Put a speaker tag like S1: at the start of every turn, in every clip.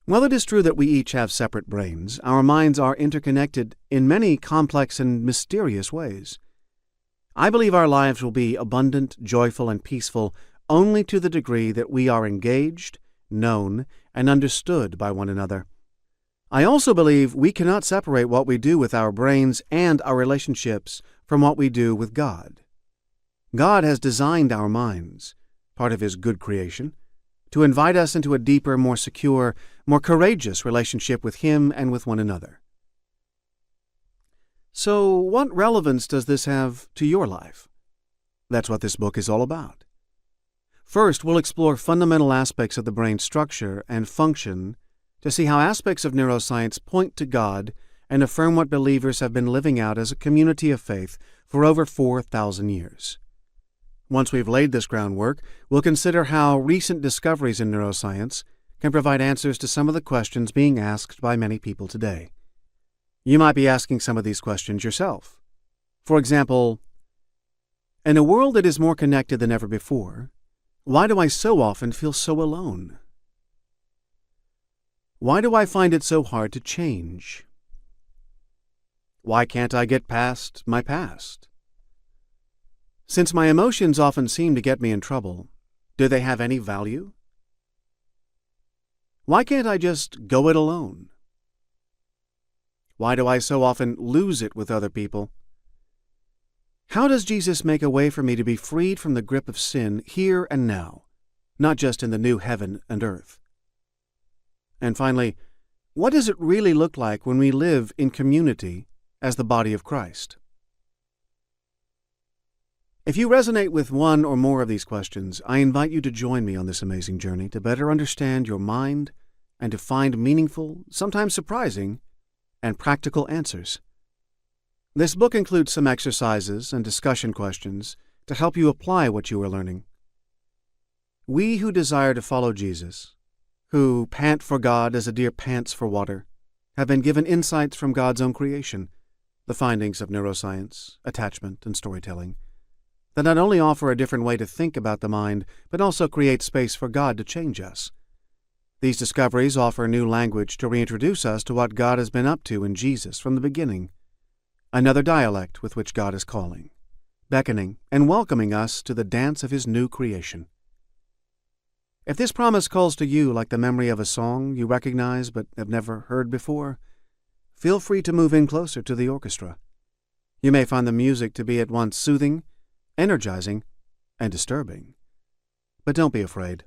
S1: While it is true that we each have separate brains, our minds are interconnected in many complex and mysterious ways. I believe our lives will be abundant, joyful, and peaceful only to the degree that we are engaged, known, and understood by one another. I also believe we cannot separate what we do with our brains and our relationships from what we do with God. God has designed our minds, part of His good creation, to invite us into a deeper, more secure, more courageous relationship with Him and with one another. So, what relevance does this have to your life? That's what this book is all about. First, we'll explore fundamental aspects of the brain's structure and function to see how aspects of neuroscience point to God and affirm what believers have been living out as a community of faith for over 4,000 years. Once we've laid this groundwork, we'll consider how recent discoveries in neuroscience can provide answers to some of the questions being asked by many people today. You might be asking some of these questions yourself. For example, in a world that is more connected than ever before, why do I so often feel so alone? Why do I find it so hard to change? Why can't I get past my past? Since my emotions often seem to get me in trouble, do they have any value? Why can't I just go it alone? Why do I so often lose it with other people? How does Jesus make a way for me to be freed from the grip of sin here and now, not just in the new heaven and earth? And finally, what does it really look like when we live in community as the body of Christ? If you resonate with one or more of these questions, I invite you to join me on this amazing journey to better understand your mind and to find meaningful, sometimes surprising, and practical answers. This book includes some exercises and discussion questions to help you apply what you are learning. We who desire to follow Jesus, who pant for God as a deer pants for water, have been given insights from God's own creation, the findings of neuroscience, attachment, and storytelling, that not only offer a different way to think about the mind, but also create space for God to change us. These discoveries offer new language to reintroduce us to what God has been up to in Jesus from the beginning, another dialect with which God is calling, beckoning, and welcoming us to the dance of His new creation. If this promise calls to you like the memory of a song you recognize but have never heard before, feel free to move in closer to the orchestra. You may find the music to be at once soothing, energizing, and disturbing. But don't be afraid.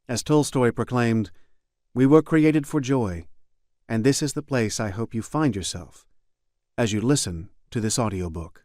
S1: As Tolstoy proclaimed, "We were created for joy, and this is the place I hope you find yourself as you listen to this audiobook."